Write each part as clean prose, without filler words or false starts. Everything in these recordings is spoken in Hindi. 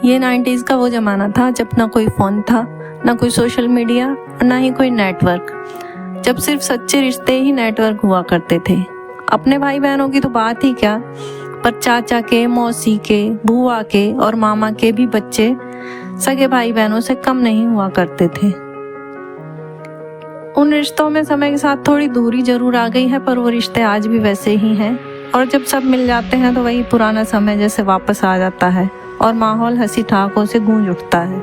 ये 90s का वो ज़माना था जब ना कोई फ़ोन था, ना कोई सोशल मीडिया और ना ही कोई नेटवर्क। जब सिर्फ सच्चे रिश्ते ही नेटवर्क हुआ करते थे। अपने भाई बहनों की तो बात ही क्या, पर चाचा के, मौसी के, बुआ के और मामा के भी बच्चे सगे भाई बहनों से कम नहीं हुआ करते थे। उन रिश्तों में समय के साथ थोड़ी दूरी जरूर आ गई है, पर वो रिश्ते आज भी वैसे ही हैं। और जब सब मिल जाते हैं तो वही पुराना समय जैसे वापस आ जाता है और माहौल हंसी ठहाकों से गूंज उठता है।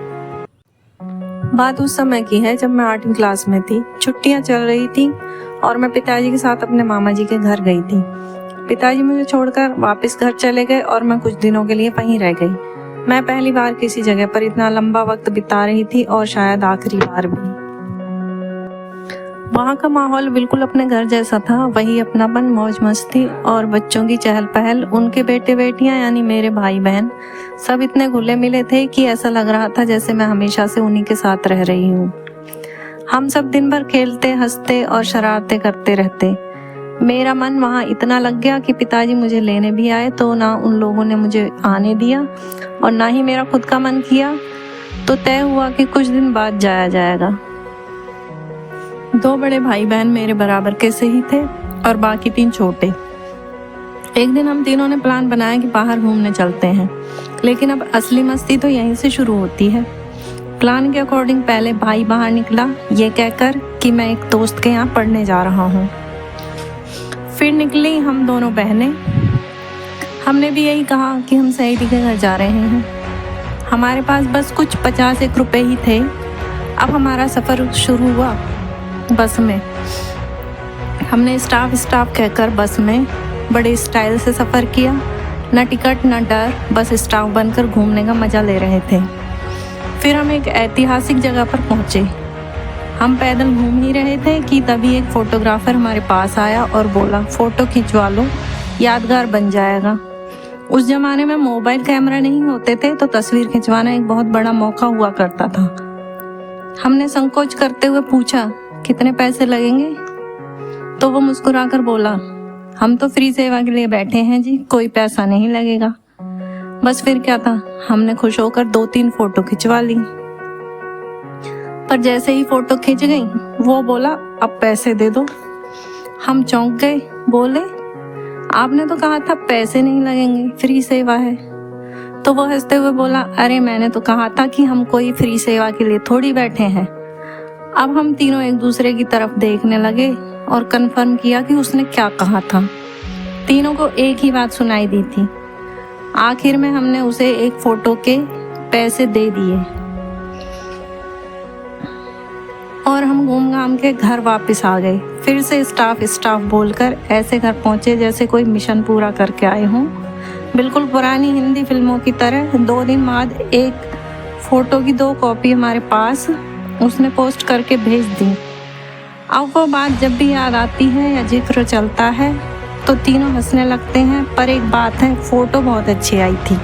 बात उस समय की है जब मैं 8वीं क्लास में थी। छुट्टियां चल रही थी और मैं पिताजी के साथ अपने मामा जी के घर गई थी। पिताजी मुझे छोड़कर वापस घर चले गए और मैं कुछ दिनों के लिए वहीं रह गई। मैं पहली बार किसी जगह पर इतना लंबा वक्त बिता रही थी और शायद आखिरी बार भी। वहाँ का माहौल बिल्कुल अपने घर जैसा था। वही अपनापन, मौज मस्ती और बच्चों की चहल पहल। उनके बेटे बेटियां यानी मेरे भाई बहन सब इतने घुले मिले थे कि ऐसा लग रहा था जैसे मैं हमेशा से उन्हीं के साथ रह रही हूँ। हम सब दिन भर खेलते, हंसते और शरारतें करते रहते। मेरा मन वहाँ इतना लग गया कि पिताजी मुझे लेने भी आए तो ना उन लोगों ने मुझे आने दिया और ना ही मेरा खुद का मन किया। तो तय हुआ कि कुछ दिन बाद जाया जाएगा। 2 बड़े भाई बहन मेरे बराबर के से ही थे और बाकी 3 छोटे। एक दिन हम तीनों ने प्लान बनाया कि बाहर घूमने चलते हैं, लेकिन अब असली मस्ती तो यहीं से शुरू होती है। प्लान के अकॉर्डिंग पहले भाई बाहर निकला, ये कहकर कि मैं एक दोस्त के यहाँ पढ़ने जा रहा हूँ। फिर निकली हम दोनों बहनें। हमने भी यही कहा कि हम सहेली के घर जा रहे हैं। हमारे पास बस कुछ 50-1 रुपए ही थे। अब हमारा सफ़र शुरू हुआ बस में। हमने स्टाफ कहकर बस में बड़े स्टाइल से सफ़र किया। न टिकट न डर, बस स्टाफ बनकर घूमने का मज़ा ले रहे थे। फिर हम एक ऐतिहासिक जगह पर पहुँचे। हम पैदल घूम ही रहे थे कि तभी एक फ़ोटोग्राफ़र हमारे पास आया और बोला, फ़ोटो खिंचवा लो, यादगार बन जाएगा। उस ज़माने में मोबाइल कैमरा नहीं होते थे तो तस्वीर खिंचवाना एक बहुत बड़ा मौका हुआ करता था। हमने संकोच करते हुए पूछा, कितने पैसे लगेंगे? तो वो मुस्कुराकर बोला, हम तो फ्री सेवा के लिए बैठे हैं जी, कोई पैसा नहीं लगेगा। बस फिर क्या था, हमने खुश होकर 2-3 फोटो खिंचवा ली। पर जैसे ही फोटो खिंच गई वो बोला, अब पैसे दे दो। हम चौंक गए, बोले, आपने तो कहा था पैसे नहीं लगेंगे, फ्री सेवा है। तो वो हंसते हुए बोला, अरे मैंने तो कहा था कि हम कोई फ्री सेवा के लिए थोड़ी बैठे हैं। अब हम तीनों एक दूसरे की तरफ देखने लगे और कंफर्म किया कि उसने क्या कहा था। तीनों को एक ही बात सुनाई दी थी। आखिर में हमने उसे एक फोटो के पैसे दे दिए और हम घूम घाम के घर वापस आ गए। फिर से स्टाफ बोलकर ऐसे घर पहुंचे जैसे कोई मिशन पूरा करके आए हों। बिल्कुल पुरानी हिंदी फिल्मों की तरह। 2 दिन बाद एक फ़ोटो की 2 कॉपी हमारे पास उसने पोस्ट करके भेज दी। अब वो बात जब भी याद आती है या जिक्र चलता है तो तीनों हंसने लगते हैं। पर एक बात है, फ़ोटो बहुत अच्छी आई थी।